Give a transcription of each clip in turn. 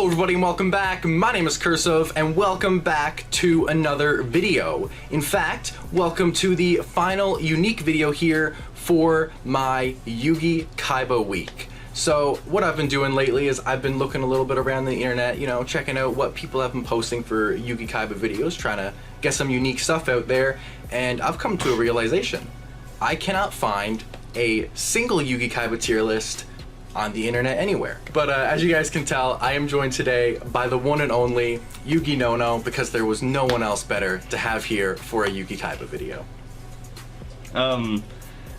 Hello everybody and welcome back. My name is Curseof and welcome back to another video. In fact, welcome to the final unique video here for my Yugi-Kaiba week. So what I've been doing lately is I've been looking a little bit around the internet, you know, checking out what people have been posting for Yugi-Kaiba videos, trying to get some unique stuff out there, and I've come to a realization. I cannot find a single Yugi-Kaiba tier list on the internet anywhere. But as you guys can tell, I am joined today by the one and only YugiNoNo because there was no one else better to have here for a Yugi-Kaiba video. And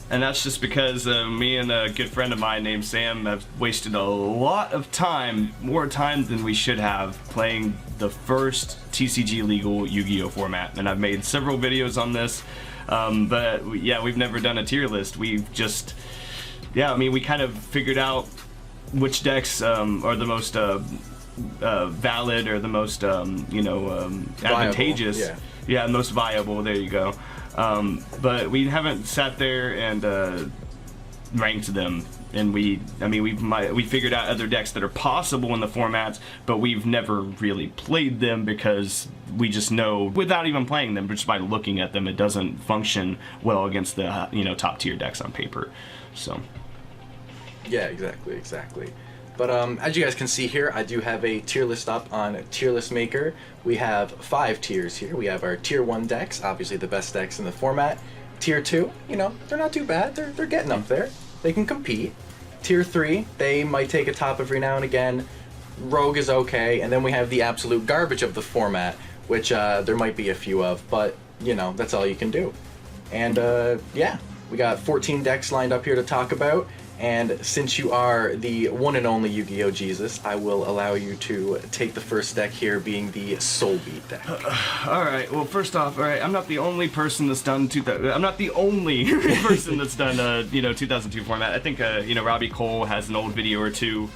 that's just because me and a good friend of mine named Sam have wasted a lot of time, more time than we should have, playing the first TCG legal Yu-Gi-Oh format. And I've made several videos on this, but yeah, we've never done a tier list. We've just, yeah, I mean, we kind of figured out which decks are the most valid or the most, advantageous. Yeah. Yeah, most viable, there you go. But we haven't sat there and ranked them, and we figured out other decks that are possible in the formats, but we've never really played them because we just know, without even playing them, just by looking at them, it doesn't function well against the top tier decks on paper. So yeah, exactly. But as you guys can see here, I do have a tier list up on Tier List Maker. We have 5 tiers here. We have our Tier 1 decks, obviously the best decks in the format. Tier 2, you know, they're not too bad. They're getting up there. They can compete. Tier 3, they might take a top every now and again. Rogue is okay. And then we have the absolute garbage of the format, which there might be a few of, but, you know, that's all you can do. And, yeah, we got 14 decks lined up here to talk about. And since you are the one and only Yu-Gi-Oh! Jesus, I will allow you to take the first deck here, being the Soul Beat deck. Alright, well, first off, alright, I'm not the only person that's done I'm not the only person that's done 2002 format. I think Robbie Cole has an old video or two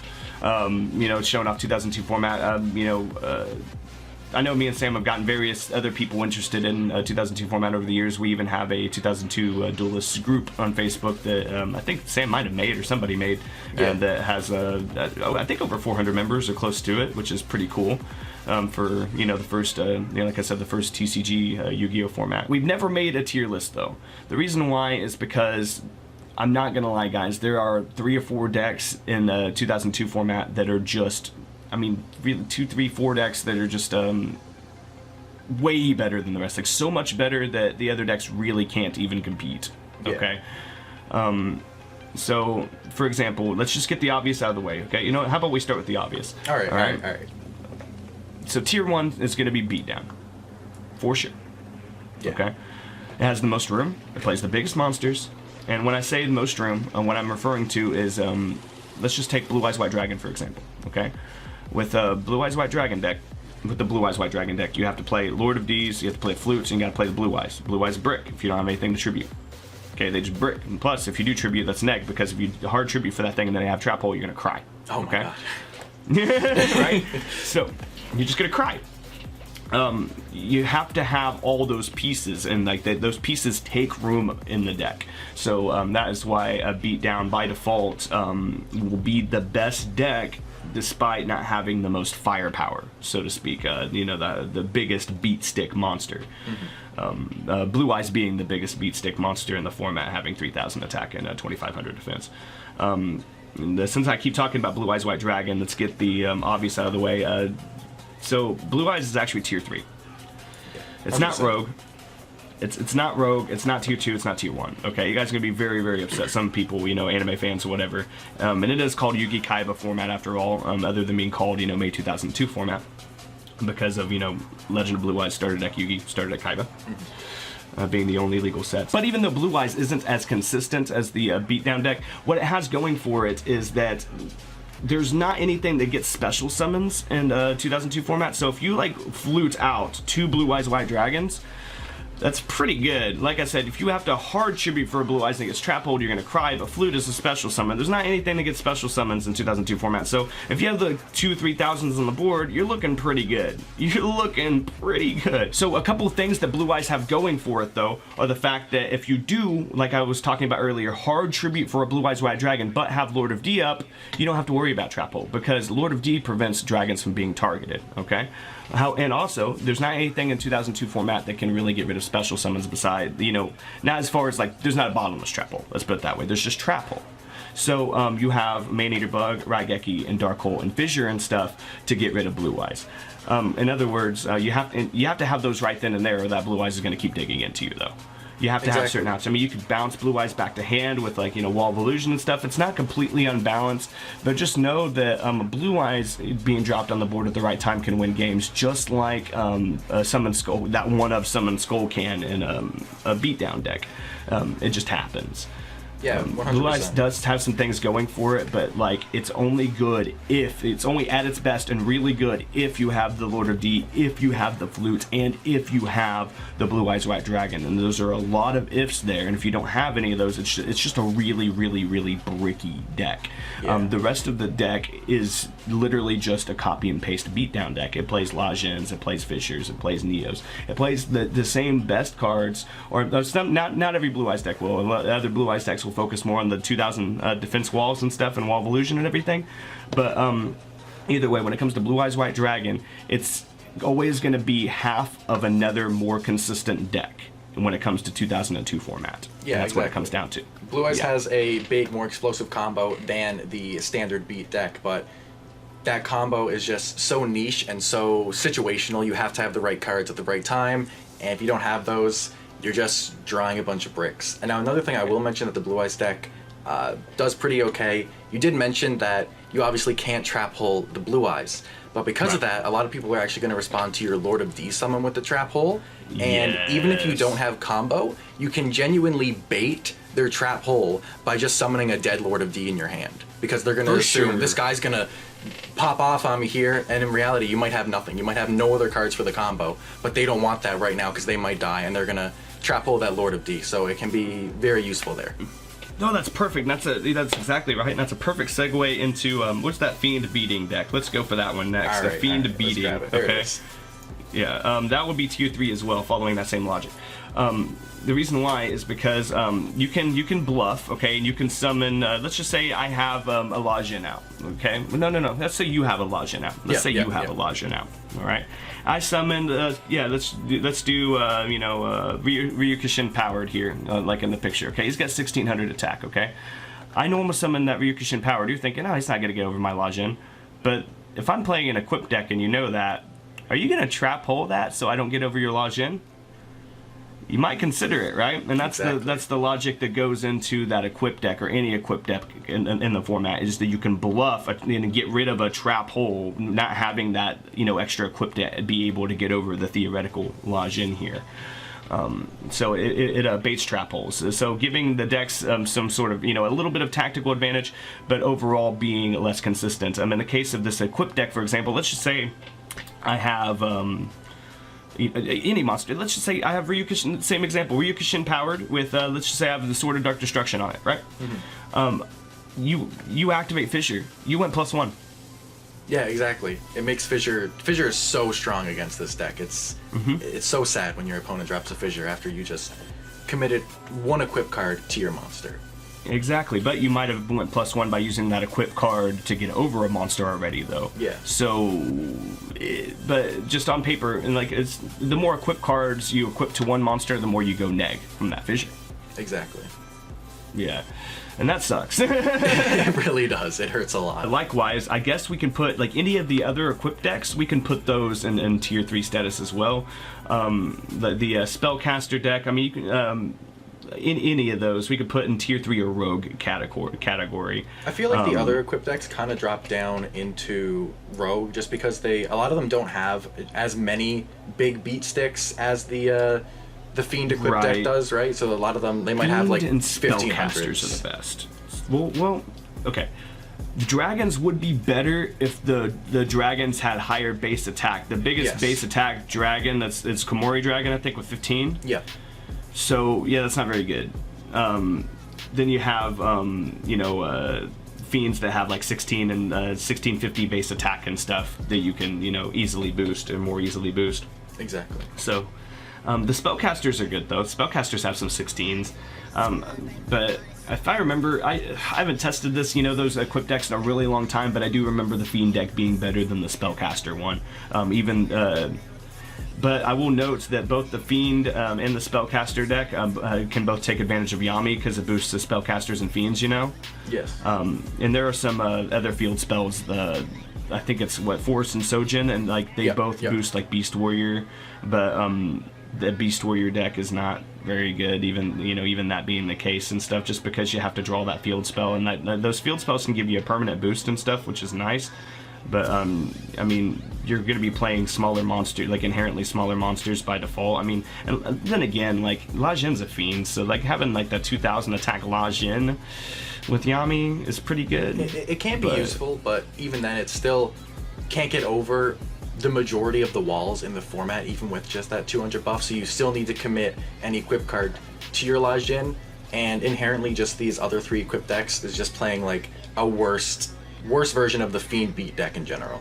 showing off 2002 format. I know me and Sam have gotten various other people interested in 2002 format over the years. We even have a 2002 Duelists group on Facebook that I think Sam might have made or somebody made, yeah. And that has I think over 400 members or close to it, which is pretty cool for the first like I said, the first TCG Yu-Gi-Oh format. We've never made a tier list though. The reason why is because, I'm not gonna lie guys, there are 3 or 4 decks in the 2002 format that are just, I mean, really 2, 3, 4 decks that are just way better than the rest. Like, so much better that the other decks really can't even compete. Okay? Yeah. So, for example, let's just get the obvious out of the way, okay? You know what? How about we start with the obvious? All right. So, Tier 1 is going to be Beatdown. For sure. Yeah. Okay? It has the most room. It plays the biggest monsters. And when I say the most room, what I'm referring to is, let's just take Blue Eyes White Dragon, for example, okay? With a Blue Eyes White Dragon deck, with the Blue Eyes White Dragon deck, you have to play Lord of D's, you have to play Flutes, and you gotta play the Blue Eyes. Blue Eyes brick if you don't have anything to tribute. Okay, they just brick. And plus, if you do tribute, that's neg, because if you hard tribute for that thing and then you have Trap Hole, you're gonna cry. Oh okay? My God. Right? So, you're just gonna cry. You have to have all those pieces, and like those pieces take room in the deck. So that is why a Beatdown by default will be the best deck, despite not having the most firepower, so to speak. The biggest beat stick monster. Mm-hmm. Blue Eyes being the biggest beat stick monster in the format, having 3,000 attack and 2,500 defense. Since I keep talking about Blue Eyes White Dragon, let's get the obvious out of the way. So Blue Eyes is actually Tier 3. It's not Rogue. It's not Rogue. It's not Tier 2. It's not Tier 1. Okay, you guys are gonna be very, very upset. Some people, anime fans or whatever. And it is called Yugi-Kaiba format after all, other than being called, May 2002 format, because of Legend of Blue Eyes starter deck Yugi, starter deck Kaiba. Being the only legal sets. But even though Blue Eyes isn't as consistent as the Beatdown deck, what it has going for it is that there's not anything that gets special summons in 2002 format. So if you like flute out 2 Blue Eyes White Dragons, That's pretty good. Like I said, if you have to hard tribute for a Blue Eyes that gets Trap Hold, you're going to cry, but Flute is a special summon. There's not anything that gets special summons in 2002 format, so if you have the 2-3,000s on the board, you're looking pretty good. You're looking pretty good. So a couple of things that Blue Eyes have going for it, though, are the fact that if you do, like I was talking about earlier, hard tribute for a Blue Eyes White Dragon, but have Lord of D up, you don't have to worry about Trap Hold, because Lord of D prevents dragons from being targeted, okay? And also, there's not anything in 2002 format that can really get rid of special summons beside, you know, not as far as like, there's not a bottomless Trap Hole, let's put it that way, there's just Trap Hole. So you have Maneater Bug, Raigeki, and Dark Hole, and Fissure and stuff to get rid of Blue Eyes. In other words, you have to have those right then and there, or that Blue Eyes is going to keep digging into you, though. You have to have certain outs. I mean, you could bounce Blue Eyes back to hand with, like, you know, Wall of Illusion and stuff. It's not completely unbalanced, but just know that Blue Eyes being dropped on the board at the right time can win games, just like Summon Skull, that one of Summon Skull can in a beatdown deck. It just happens. Yeah, 100%. Blue Eyes does have some things going for it, but like it's only good if it's only at its best and really good if you have the Lord of D, if you have the Flute, and if you have the Blue Eyes White Dragon. And those are a lot of ifs there. And if you don't have any of those, it's just a really, really, really bricky deck. Yeah. The rest of the deck is literally just a copy and paste beatdown deck. It plays Lajins, it plays Fissures, it plays Neos, it plays the same best cards. Or not every Blue Eyes deck will. Other Blue Eyes decks will focus more on the 2000 defense walls and stuff and Wall of Illusion and everything, but either way, when it comes to Blue Eyes White Dragon, it's always going to be half of another more consistent deck when it comes to 2002 format. Yeah, that's what it comes down to. Blue Eyes has a big, more explosive combo than the standard beat deck, but that combo is just so niche and so situational. You have to have the right cards at the right time, and if you don't have those, you're just drawing a bunch of bricks. And now another thing I will mention that the Blue Eyes deck does pretty okay. You did mention that you obviously can't Trap Hole the Blue Eyes, but because of that, a lot of people are actually going to respond to your Lord of D summon with the Trap Hole. And even if you don't have combo, you can genuinely bait their Trap Hole by just summoning a dead Lord of D in your hand, because they're going to assume this guy's going to pop off on me here, and in reality you might have nothing. You might have no other cards for the combo, but they don't want that right now because they might die, and they're going to Trap Hole that Lord of D, so it can be very useful there. No, that's perfect. That's exactly right. And that's a perfect segue into what's that Fiend beating deck? Let's go for that one next. The Fiend beating. Okay. Yeah, that would be tier 3 as well, following that same logic. The reason why is because you can bluff, okay, and you can summon. Let's just say I have a Lajin out, okay. No. Let's say you have a Lajin out. Let's say you have a Lajin out. All right. I summoned. Let's do Ryukushin powered here, like in the picture. Okay, he's got 1600 attack. Okay, I normal summon that Ryukushin powered. You're thinking, oh, he's not gonna get over my Lajin, but if I'm playing an equipped deck and you know that, are you gonna Trap Hole that so I don't get over your Lajin? You might consider it, right? And that's that's the logic that goes into that equipped deck, or any equipped deck in the format, is that you can bluff and get rid of a Trap Hole, not having that extra equipped deck be able to get over the theoretical Lajin here. So it baits Trap Holes, so giving the decks some sort of a little bit of tactical advantage, but overall being less consistent. In the case of this equipped deck, for example, let's just say I have any monster. Let's just say I have Ryukushin, same example, Ryukushin powered with, let's just say I have the Sword of Dark Destruction on it, right? Mm-hmm. You activate Fissure, you went +1. Yeah, exactly. It makes Fissure is so strong against this deck. It's so sad when your opponent drops a Fissure after you just committed one equip card to your monster. Exactly, but you might have went +1 by using that equip card to get over a monster already, though. Yeah. So, but just on paper, and it's the more equip cards you equip to one monster, the more you go neg from that Fissure. Exactly. Yeah, and that sucks. It really does. It hurts a lot. Likewise, I guess we can put any of the other equipped decks. We can put those in tier 3 status as well. The spellcaster deck. I mean, you can. In any of those, we could put in tier 3 or rogue category. I feel like the other equipped decks kind of drop down into rogue, just because a lot of them don't have as many big beat sticks as the Fiend equipped deck does, right? So a lot of them, they might have like 1500s. Spellcasters are the best. Well, okay. The dragons would be better if the dragons had higher base attack. The biggest base attack dragon it's Komori dragon, I think, with 15. Yeah. So yeah, that's not very good. Then you have fiends that have like 16 and 1650 base attack and stuff that you can easily boost or more easily boost. Exactly. So the spellcasters are good though. Spellcasters have some 16s, but if I remember, I haven't tested this, those equip decks in a really long time, but I do remember the Fiend deck being better than the Spellcaster one. But I will note that both the Fiend and the Spellcaster deck can both take advantage of Yami because it boosts the Spellcasters and Fiends, Yes. And there are some other field spells, I think it's Force and Sojin, and like they both boost like Beast Warrior, but the Beast Warrior deck is not very good, even that being the case and stuff, just because you have to draw that field spell, and those field spells can give you a permanent boost and stuff, which is nice. But I mean, you're going to be playing smaller monsters, like inherently smaller monsters by default. I mean, and then again, like La Jin's a fiend, so like having like that 2000 attack La Jin with Yami is pretty good. It can be useful, but even then, it still can't get over the majority of the walls in the format, even with just that 200 buff. So you still need to commit an equip card to your La Jin, and inherently, just these other 3 equip decks is just playing like a worse version of the Fiend beat deck in general.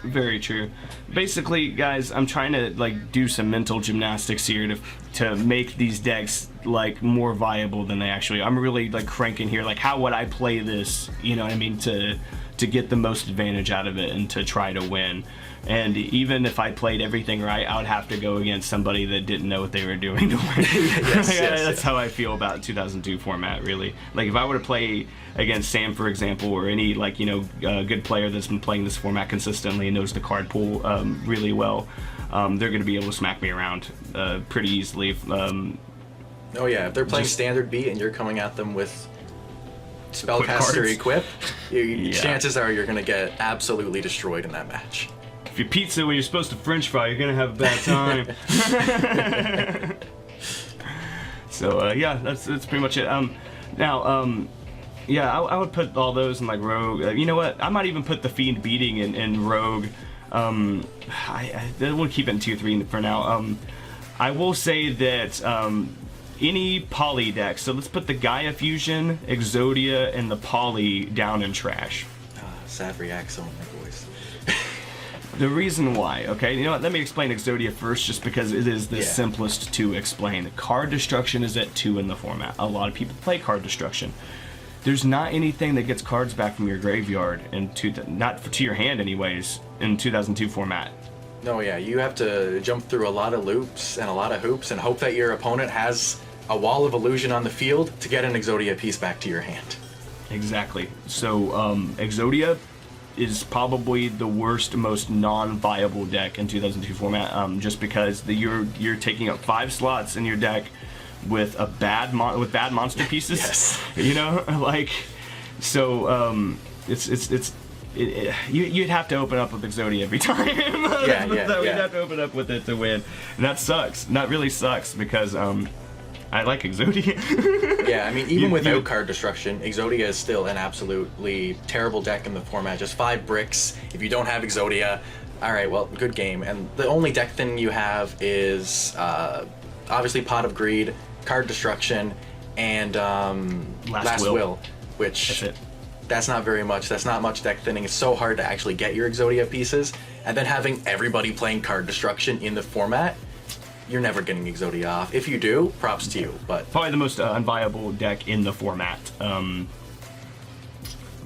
Very true. Basically, guys, I'm trying to like do some mental gymnastics here to make these decks like more viable than they actually are. I'm really like cranking here, like how would I play this, you know what I mean, to get the most advantage out of it and to try to win. And even if I played everything right, I would have to go against somebody that didn't know what they were doing to win. That's how I feel about 2002 format, really. Like if I were to play against Sam, for example, or any like good player that's been playing this format consistently and knows the card pool really well, they're going to be able to smack me around pretty easily. Oh yeah, if they're playing standard beat and you're coming at them with Spellcaster equip, chances are you're going to get absolutely destroyed in that match. If you pizza when you're supposed to French fry, you're gonna have a bad time. So yeah, that's pretty much it. Yeah, I would put all those in like Rogue. You know what? I might even put the Fiend beating in Rogue. We'll keep it in tier 3 for now. I will say that any poly deck. So let's put the Gaia Fusion, Exodia, and the poly down in trash. Sad reaction, my boys. The reason why, okay, you know what, let me explain Exodia first just because it is the simplest to explain. Card destruction is at 2 in the format. A lot of people play card destruction. There's not anything that gets cards back from your graveyard, not to your hand anyways, in 2002 format. No, yeah, you have to jump through a lot of loops and a lot of hoops and hope that your opponent has a wall of illusion on the field to get an Exodia piece back to your hand. Exactly. So Exodia is probably the worst, most non-viable deck in 2002 format, just because you're taking up 5 slots in your deck with bad monster pieces. Yes. You'd have to open up with Exodia every time. You'd have to open up with it to win, and that sucks. That really sucks because I like Exodia. Yeah, I mean, even without card destruction, Exodia is still an absolutely terrible deck in the format. Just 5 bricks. If you don't have Exodia, alright, well, good game. And the only deck thing you have is obviously Pot of Greed, card destruction, and Last Will, which that's not very much. That's not much deck thinning. It's so hard to actually get your Exodia pieces. And then having everybody playing card destruction in the format, you're never getting Exodia off. If you do, props to you. But probably the most unviable deck in the format.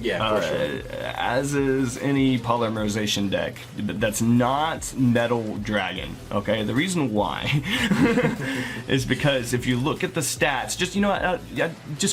For sure. As is any polymerization deck that's not Metal Dragon. Okay, the reason why is because if you look at the stats, just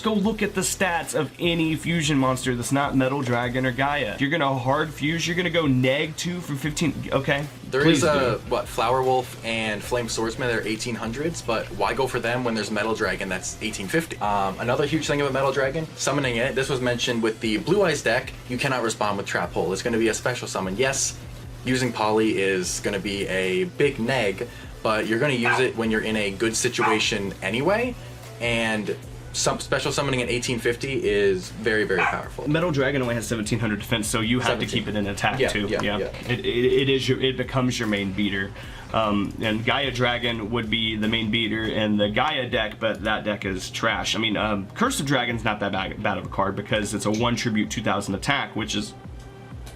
go look at the stats of any fusion monster that's not Metal Dragon or Gaia. If you're gonna hard fuse, you're gonna go -2 from 15. Okay. There is Flower Wolf and Flame Swordsman, they're 1800s, but why go for them when there's Metal Dragon that's 1850? Another huge thing about Metal Dragon, summoning it, this was mentioned with the Blue Eyes deck, you cannot respond with Trap Hole. It's going to be a special summon. Yes, using Poly is going to be a big neg, but you're going to use it when you're in a good situation anyway, and some special summoning in 1850 is very, very powerful. Metal Dragon only has 1700 defense, so you have 17. to keep it in attack Yeah, too. yeah. It becomes your main beater. And Gaia Dragon would be the main beater in the Gaia deck, but that deck is trash. I mean, Curse of Dragon's not that bad of a card because it's a 1 tribute 2000 attack, which is,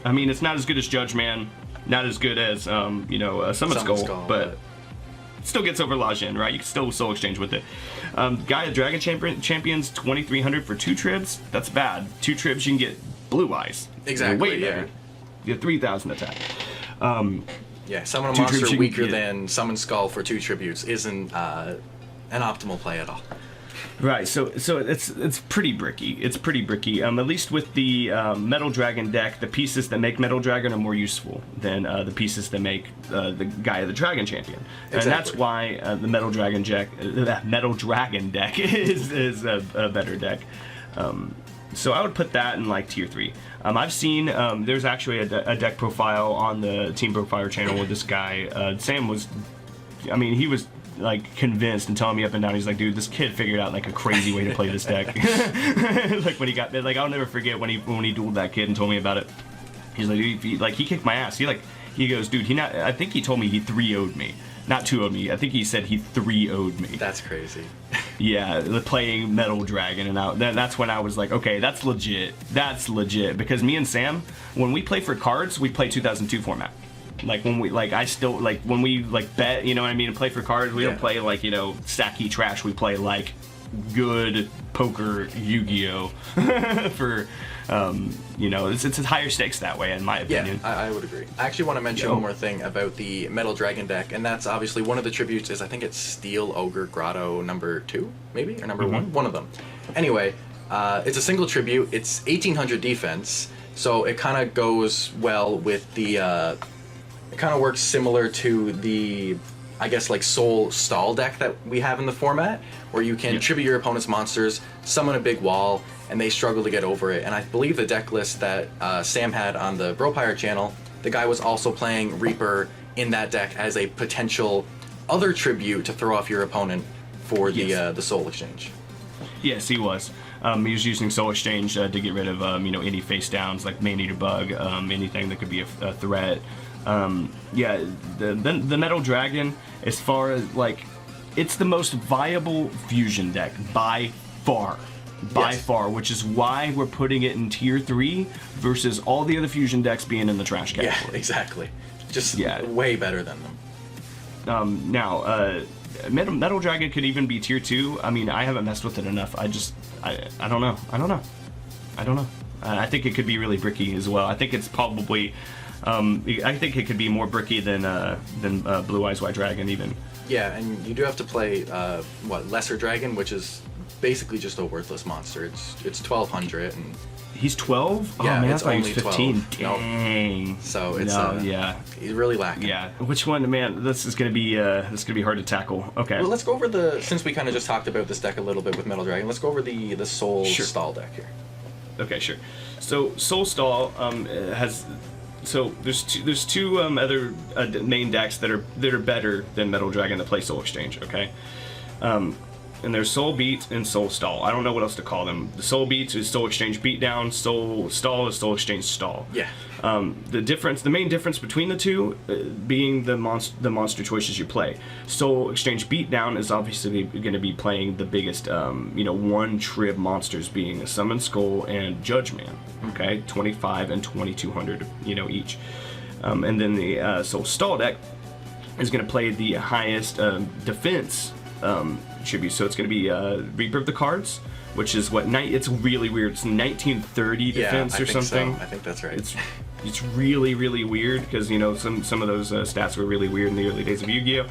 I mean, it's not as good as Judge Man, not as good as Summon Skull, but still gets over Lajin, right? You can still Soul Exchange with it. Gaia Dragon Champions 2300 for 2 tribs. That's bad. 2 tribs, you can get Blue Eyes. Exactly. Way better. You get 3000 attack. Yeah, summon a 2 monster tributes weaker you can than Summon Skull for 2 tributes isn't an optimal play at all. Right, so it's pretty bricky. It's pretty bricky. At least with the Metal Dragon deck, the pieces that make Metal Dragon are more useful than the pieces that make the Gaia the Dragon Champion, Exactly. and that's why the Metal Dragon deck is a better deck. So I would put that in like tier 3. I've seen there's actually a deck profile on the Team Profiler channel with this guy. Sam was, I mean, he was like convinced and telling me up and down. He's like, dude, this kid figured out like a crazy way to play this deck. Like when he got there, like I'll never forget when he dueled that kid and told me about it. He's like, dude, he kicked my ass. He goes, dude, I think he told me he 3-0'd me. Not 2-0'd me. I think he said he 3-0'd me. That's crazy. Yeah, playing Metal Dragon, and that's when I was like, okay, that's legit. That's legit. Because me and Sam, when we play for cards, we play 2002 format. Like when we when we bet, you know what I mean, and play for cards, we don't play like, sacky trash. We play like good poker Yu-Gi-Oh for it's higher stakes that way, in my opinion. Yeah, I would agree. I actually want to mention one more thing about the Metal Dragon deck, and that's obviously one of the tributes is, I think it's Steel Ogre Grotto number 2, maybe, or number 1, one of them. Anyway, it's a single tribute. It's 1800 defense, so it kind of goes well with the. It kind of works similar to the, I guess, like Soul Stall deck that we have in the format, where you can tribute your opponent's monsters, summon a big wall, and they struggle to get over it. And I believe the deck list that Sam had on the Bropire channel, the guy was also playing Reaper in that deck as a potential other tribute to throw off your opponent for the Soul Exchange. Yes, he was. He was using Soul Exchange to get rid of any face downs like Maneater Bug, anything that could be a threat. The Metal Dragon, as far as like, it's the most viable fusion deck by far, which is why we're putting it in tier 3 versus all the other fusion decks being in the trash category. Yeah, exactly. Just way better than them. Metal Dragon could even be tier 2. I mean, I haven't messed with it enough. I don't know. I think it could be really bricky as well. I think it's probably. I think it could be more bricky than Blue Eyes White Dragon even. Yeah, and you do have to play Lesser Dragon, which is basically just a worthless monster. It's 1200 and he's 12. Yeah, oh man, it's I thought he was 15. 12. Dang. Nope. So it's he's really lacking. Yeah. Which one, man? This is gonna be hard to tackle. Okay. Well, let's go over since we kind of just talked about this deck a little bit with Metal Dragon. Let's go over the Soul Stall deck here. Okay, sure. So Soul Stall has. So there's two other main decks that are better than Metal Dragon that play Soul Exchange. Okay, and there's Soul Beat and Soul Stall. I don't know what else to call them. The Soul Beat is Soul Exchange Beatdown. Soul Stall is Soul Exchange Stall. Yeah. The main difference between the two being the monster choices you play. Soul Exchange Beatdown is obviously going to be playing the biggest, 1 trib monsters being a Summon Skull and Judge Man. Okay, 25 and 2200, each. And then the Soul Stall deck is going to play the highest defense tribute. So it's going to be Reaper of the Cards, which is it's really weird. It's 1930 defense or something. So. I think that's right. It's really, really weird because some of those stats were really weird in the early days of Yu-Gi-Oh.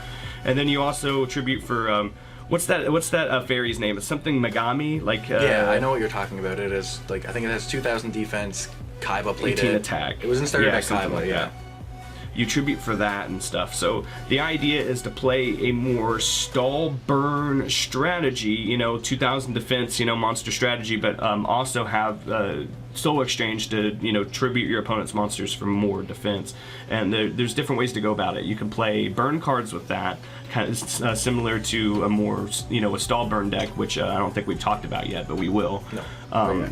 And then you also tribute for what's that fairy's name? It's something Megami, like. Yeah, I know what you're talking about. It is like, I think it has 2000 defense. Kaiba played 18 it. attack. It was inspired by Kaiba. Like yeah. That. You tribute for that and stuff. So the idea is to play a more stall burn strategy, 2000 defense, monster strategy, but also have Soul Exchange to, tribute your opponent's monsters for more defense. And there's different ways to go about it. You can play burn cards with that, kind of similar to a more, a stall burn deck, which I don't think we've talked about yet, but we will. No.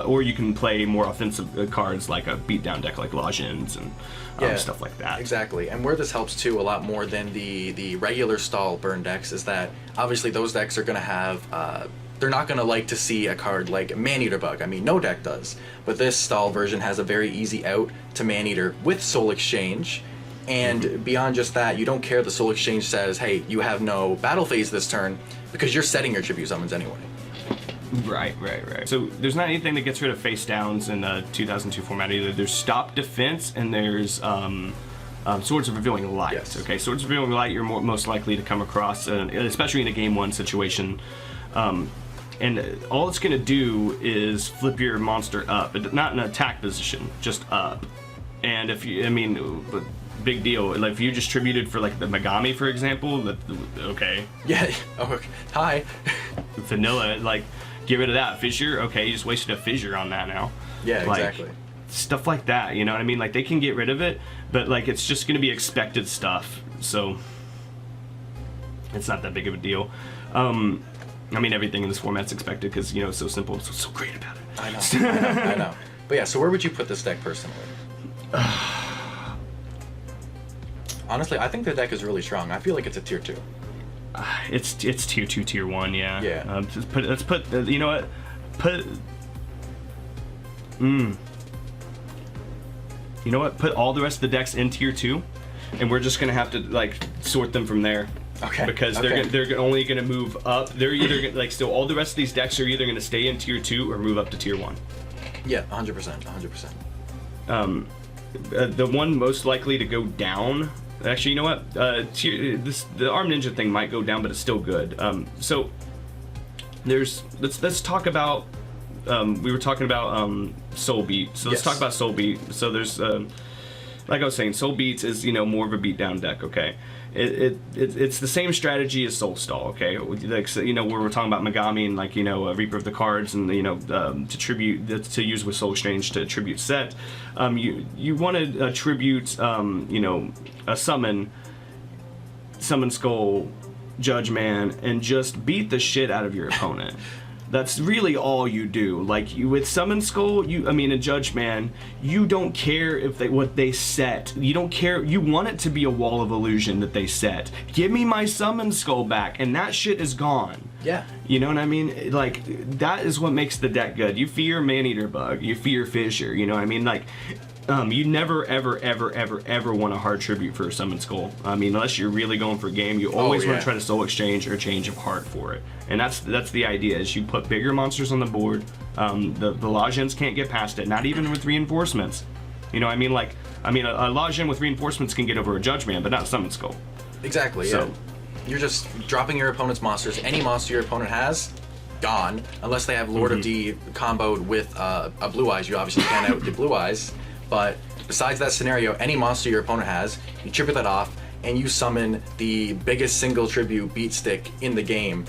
Or you can play more offensive cards like a beatdown deck like Lajins and stuff like that. Exactly. And where this helps too a lot more than the regular stall burn decks is that obviously those decks are going to have they're not going to like to see a card like Maneater Bug. I mean, no deck does. But this stall version has a very easy out to Maneater with Soul Exchange. And beyond just that, you don't care the Soul Exchange says, hey, you have no battle phase this turn because you're setting your tribute summons anyway. Right. So there's not anything that gets rid of face downs in the 2002 format either. There's Stop Defense and there's Swords of Revealing Light. Yes. Okay, Swords of Revealing Light you're most likely to come across, especially in a Game 1 situation. And all it's going to do is flip your monster up, not in an attack position, just up. And if you, big deal. Like if you just tributed for like the Megami, for example, okay. Yeah. Oh, hi. Vanilla, like get rid of that. Fissure, okay, you just wasted a fissure on that now. Yeah, exactly. Stuff like that, you know what I mean? Like they can get rid of it, but like it's just going to be expected stuff. So it's not that big of a deal. Everything in this format's expected because, it's so simple. It's so great about it. I know. But yeah, so where would you put this deck personally? Honestly, I think the deck is really strong. I feel like it's a tier 2. It's tier 2, tier 1, yeah. Yeah. Let's put you know what? You know what? Put all the rest of the decks in tier 2, and we're just gonna have to like sort them from there. Okay. Because they're only gonna move up. They're either like still all the rest of these decks are either gonna stay in tier 2 or move up to tier 1. Yeah, 100%. The one most likely to go down. Actually, you know what? The Armed Ninja thing might go down, but it's still good. So let's talk about. We were talking about Soul Beat. So let's talk about Soul Beat. So there's like I was saying, Soul Beats is more of a beatdown deck. Okay, it's the same strategy as Soul Stall. Okay, like where we're talking about Megami and like Reaper of the Cards and to tribute to use with Soul Exchange to tribute set. You want to tribute a summon Skull, Judge Man, and just beat the shit out of your opponent. That's really all you do. Like with Summon Skull, and Judge Man, you don't care if what they set. You don't care. You want it to be a wall of illusion that they set. Give me my Summon Skull back, and that shit is gone. Yeah. You know what I mean? Like that is what makes the deck good. You fear Maneater Bug. You fear Fissure. You know what I mean? Like. You never, ever want a hard tribute for a Summon Skull. Unless you're really going for game, you always want to try to Soul Exchange or Change of Heart for it. And that's the idea, is you put bigger monsters on the board. The Lajins can't get past it, not even with reinforcements. A Lajin with reinforcements can get over a Judge Man, but not Summon Skull. Exactly, so, yeah. You're just dropping your opponent's monsters. Any monster your opponent has, gone. Unless they have Lord of D comboed with a Blue Eyes. You obviously can't out with the Blue Eyes. But besides that scenario, any monster your opponent has, you tribute that off, and you summon the biggest single tribute beat stick in the game.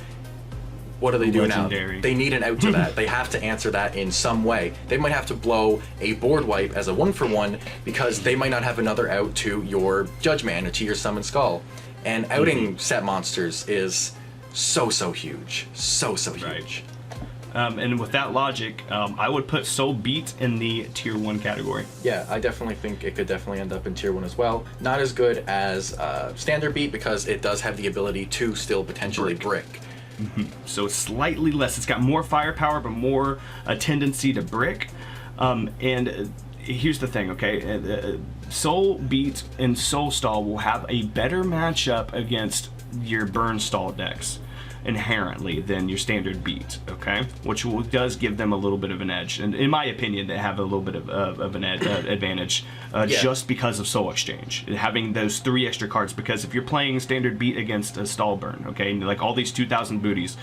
What do they do now? They need an out to that. They have to answer that in some way. They might have to blow a board wipe as a 1-for-1 because they might not have another out to your Judge Man or to your Summon Skull. And outing set monsters is so huge. So huge. Right. And with that logic, I would put Soul Beat in the tier 1 category. Yeah, I definitely think it could definitely end up in tier 1 as well. Not as good as Standard Beat because it does have the ability to still potentially brick. So it's slightly less. It's got more firepower, but more a tendency to brick. And here's the thing, okay? Soul Beat and Soul Stall will have a better matchup against your Burn Stall decks inherently than your Standard Beat, okay? Which does give them a little bit of an edge. And in my opinion, they have a little bit of an advantage just because of Soul Exchange. Having those 3 extra cards, because if you're playing Standard Beat against a Stall Burn, okay, like all these 2,000 booties,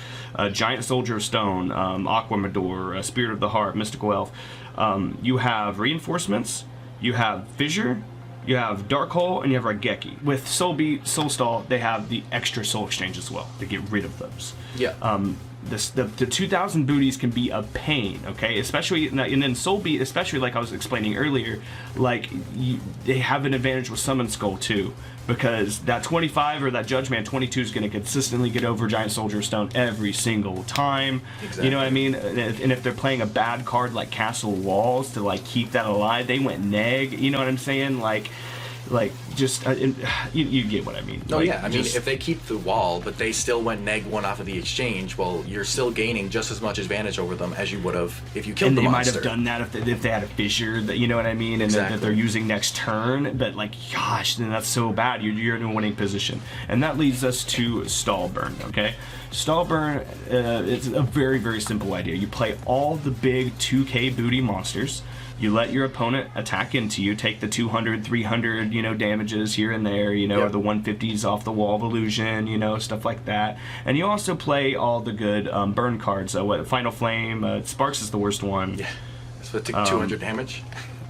Giant Soldier of Stone, Aquamador, Spirit of the Heart, Mystical Elf, you have reinforcements, you have Fissure, you have Dark Hole, and you have Raigeki. With Soul Beat, Soul Stall, they have the extra Soul Exchange as well to get rid of those. Yeah. the 2000 booties can be a pain, okay? Especially, and then Soul Beat, especially like I was explaining earlier, like they have an advantage with Summon Skull too, because that 25 or that Judge Man 22 is going to consistently get over Giant Soldier Stone every single time. Exactly. You know what I mean? And if they're playing a bad card like Castle Walls to like keep that alive, they went neg. You know what I'm saying? Like just you get what I mean. No, like, yeah. I mean, if they keep the wall, but they still went neg 1 off of the exchange, well, you're still gaining just as much advantage over them as you would have if you killed the monster. And they might have done that if they had a fissure, that you know what I mean, and exactly. that they're using next turn. But like, gosh, then that's so bad. You're in a winning position, and that leads us to stall burn. Okay, stall burn. It's a very, very simple idea. You play all the big 2K booty monsters. You let your opponent attack into you, take the 200, 300, damages here and there, or the 150s off the Wall of Illusion, stuff like that. And you also play all the good burn cards. Final Flame, Sparks is the worst one. Yeah, so it took 200 damage.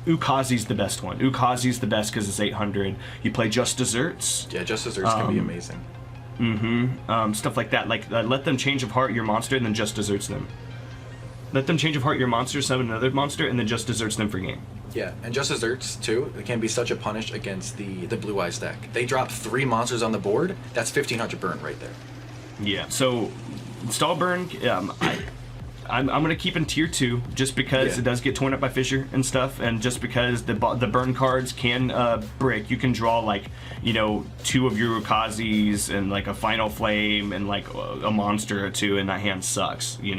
Ukazi's the best one. Ukazi's the best because it's 800. You play Just Desserts. Yeah, Just Desserts can be amazing. Stuff like that. Like, let them change of heart your monster and then Just Desserts them. Let them change of heart your monster, summon another monster, and then Just Desserts them for game. Yeah, and Just Desserts, too, it can be such a punish against the Blue Eyes deck. They drop 3 monsters on the board, that's 1500 burn right there. Yeah, so stall burn, I'm going to keep in tier 2 just because it does get torn up by Fissure and stuff, and just because the burn cards can brick. You can draw like 2 of your Ukazis and like a Final Flame and like a monster or 2, and that hand sucks. You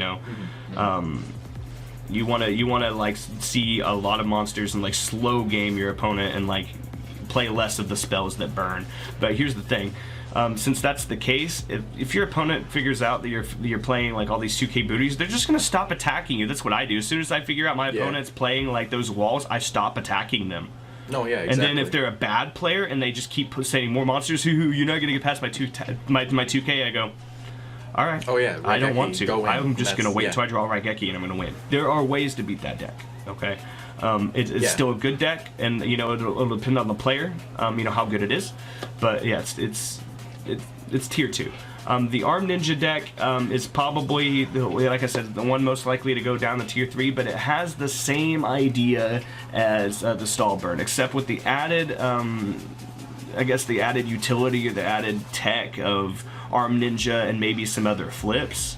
want to like see a lot of monsters and like slow game your opponent and like play less of the spells that burn. But here's the thing. Since that's the case, if your opponent figures out that you're playing like all these 2K booties, they're just gonna stop attacking you. That's what I do. As soon as I figure out my opponent's playing like those walls, I stop attacking them. No, yeah, exactly. And then if they're a bad player and they just keep saying more monsters, you're not gonna get past my 2K, I go, all right. Oh yeah, I don't want to. I'm just gonna wait yeah. until I draw Raigeki and I'm gonna win. There are ways to beat that deck. Okay. It's still a good deck, and it'll depend on the player. How good it is, but yeah, it's tier 2. The Arm Ninja deck is probably, like I said, the one most likely to go down to tier 3, but it has the same idea as the Stall Burn, except with the added, the added utility or the added tech of Arm Ninja and maybe some other flips.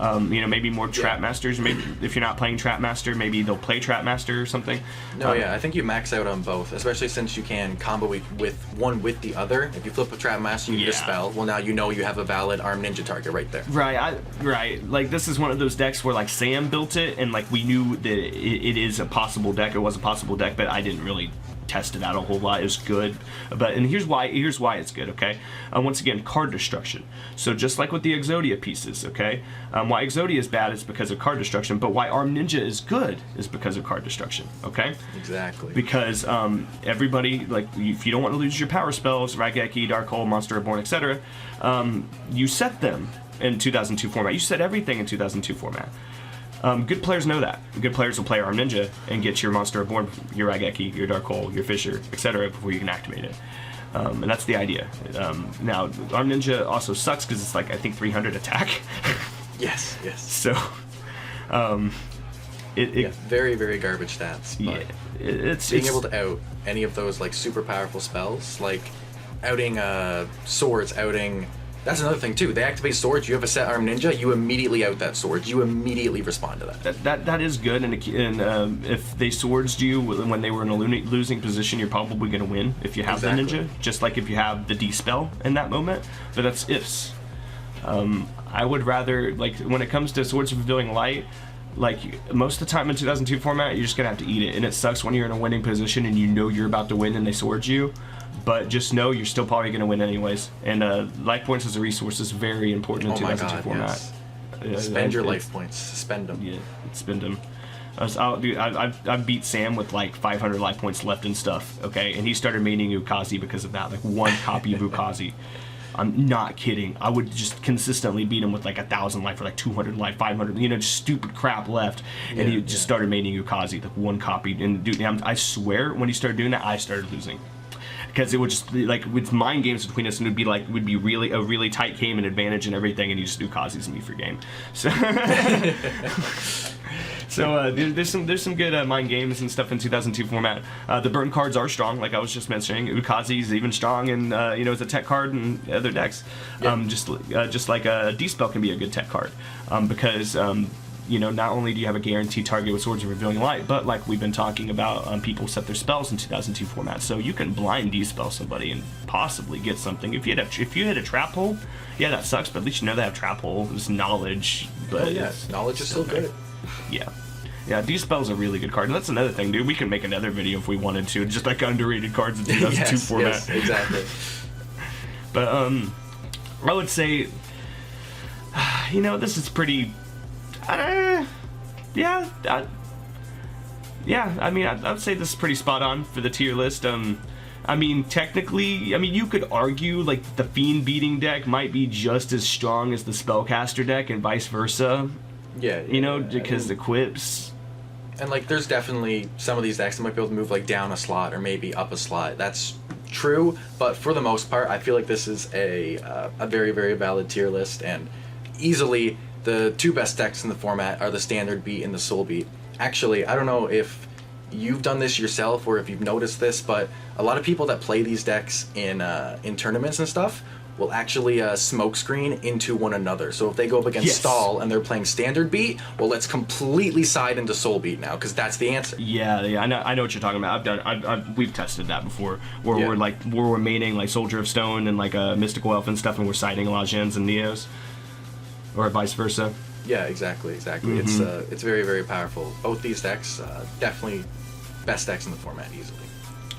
Maybe more Trap Masters. Maybe if you're not playing Trap Master, maybe they'll play Trap Master or something. No, I think you max out on both, especially since you can combo with one with the other. If you flip a Trap Master, you dispel. Well, now you have a valid Arm Ninja target right there. Right. Like, this is one of those decks where like Sam built it, and like we knew that it is a possible deck. It was a possible deck, but I didn't really test it out a whole lot. It was good, and here's why it's good. Okay, once again, card destruction. So just like with the Exodia pieces, okay, why Exodia is bad is because of card destruction, but why Arm Ninja is good is because of card destruction. Okay, exactly. Because everybody, like, if you don't want to lose your power spells, Raigeki, Dark Hole, Monster Reborn, etc., you set them in 2002 format. You set everything in 2002 format. Good players know that. Good players will play Arm Ninja and get your Monster Reborn, your Raigeki, your Dark Hole, your Fissure, etc. before you can activate it. And that's the idea. Now, Arm Ninja also sucks because it's like, I think, 300 attack. Yes. So, very, very garbage stats. But it's being able to out any of those like super powerful spells, like outing swords, outing. That's another thing too. They activate swords. You have a set Arm Ninja. You immediately out that sword. You immediately respond to that. That is good. And if they swords you when they were in a losing position, you're probably going to win if you have the ninja. Just like if you have the dispel in that moment. But that's ifs. I would rather, like, when it comes to Swords of Revealing Light, like, most of the time in 2002 format, you're just gonna have to eat it, and it sucks when you're in a winning position and you know you're about to win and they sword you, but just know you're still probably gonna win anyways. And life points as a resource is very important in 2002 format. Yes. Spend your life points. Spend them. Yeah, spend them. I've beat Sam with like 500 life points left and stuff, okay? And he started maining Ukazi because of that, like one copy of Ukazi. I'm not kidding. I would just consistently beat him with like 1,000 life or like 200 life, 500, just stupid crap left. And he just started maining Ukazi, like one copy. And dude, I swear, when he started doing that, I started losing. because it would just be like with mind games between us, and it would be really a really tight game and advantage and everything, and you just do Kazi's and me for game. So. So there's some good mind games and stuff in 2002 format. The burn cards are strong, like I was just mentioning. Ukazi's even strong, and as a tech card in other decks. Yeah. Just like a D-Spell can be a good tech card, because not only do you have a guaranteed target with Swords of Revealing Light, but like we've been talking about, people set their spells in 2002 format, so you can blind D-Spell somebody and possibly get something. If you hit a trap hole, yeah, that sucks, but at least you know they have trap hole. It's knowledge, but knowledge is still good. Yeah, D-Spell's a really good card, and that's another thing, dude. We can make another video if we wanted to, just like underrated cards in 2002 format. Yes, exactly. But I would say, this is pretty. I would say this is pretty spot on for the tier list. Technically, you could argue like the Fiend beating deck might be just as strong as the Spellcaster deck, and vice versa. Yeah. Because the equips. And like, there's definitely some of these decks that might be able to move like down a slot or maybe up a slot. That's true, but for the most part, I feel like this is a very, very valid tier list, and easily the two best decks in the format are the Standard Beat and the Soul Beat. Actually, I don't know if you've done this yourself or if you've noticed this, but a lot of people that play these decks in tournaments and stuff will actually smokescreen into one another. So if they go up against Stall and they're playing Standard Beat, well, let's completely side into Soul Beat now, because that's the answer. Yeah, I know what you're talking about. We've tested that before, where we're maining like Soldier of Stone and like a Mystical Elf and stuff, and we're siding Lajins and Neos, or vice versa. Yeah, exactly. Mm-hmm. It's very, very powerful. Both these decks, definitely best decks in the format easily.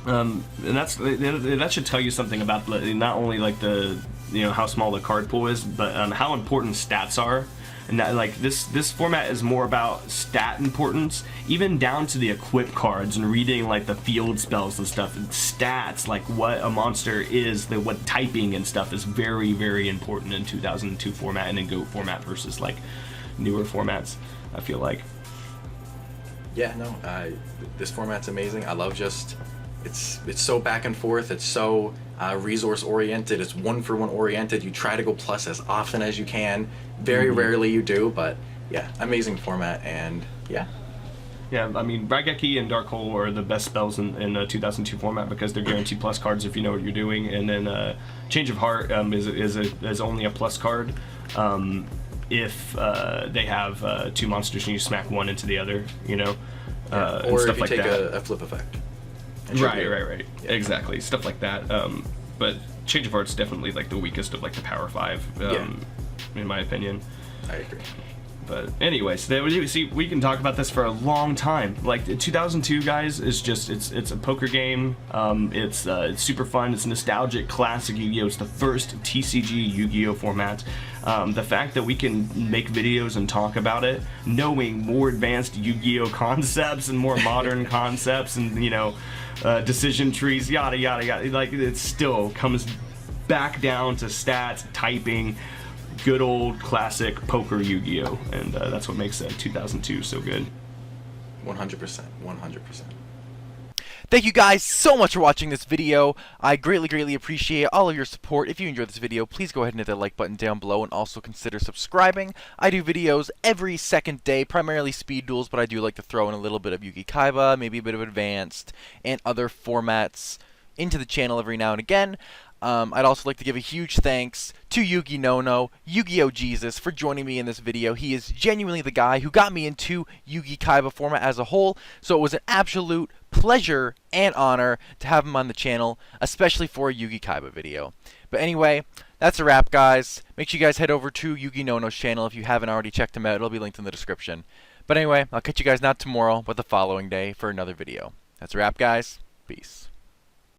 And that should tell you something about not only like the how small the card pool is, but how important stats are. And that like this format is more about stat importance, even down to the equip cards and reading like the field spells and stuff. And stats, like what a monster is, what typing and stuff is very, very important in 2002 format and in GOAT format versus like newer formats, I feel like. Yeah, no, this format's amazing. I love it's so back and forth. It's so resource oriented. It's 1-for-1 oriented. You try to go plus as often as you can. Very rarely you do, but yeah, amazing format. And yeah, Raigeki and Dark Hole are the best spells in 2002 format because they're guaranteed plus cards if you know what you're doing. And then Change of Heart is only a plus card if they have two monsters and you smack one into the other, or if you take a flip effect. Right. Yeah. Exactly, stuff like that. But Change of Heart's definitely like the weakest of like the Power 5, in my opinion. I agree. But anyways, we can talk about this for a long time. Like 2002, guys, is just it's a poker game. It's super fun. It's nostalgic, classic Yu-Gi-Oh. It's the first TCG Yu-Gi-Oh format. The fact that we can make videos and talk about it, knowing more advanced Yu-Gi-Oh concepts and more modern concepts, and decision trees, yada yada yada. Like it still comes back down to stats, typing. Good old classic poker Yu-Gi-Oh, and that's what makes 2002 so good. 100%. Thank you guys so much for watching this video. I greatly appreciate all of your support. If you enjoyed this video, please go ahead and hit that like button down below, and also consider subscribing. I do videos every second day, primarily speed duels, but I do like to throw in a little bit of Yugi-Kaiba, maybe a bit of advanced, and other formats into the channel every now and again. I'd also like to give a huge thanks to YugiNoNo, Yu-Gi-Oh! Jesus, for joining me in this video. He is genuinely the guy who got me into Yugi-Kaiba format as a whole, so it was an absolute pleasure and honor to have him on the channel, especially for a Yugi-Kaiba video. But anyway, that's a wrap, guys. Make sure you guys head over to YugiNoNo's channel if you haven't already checked him out. It'll be linked in the description. But anyway, I'll catch you guys not tomorrow, but the following day for another video. That's a wrap, guys. Peace.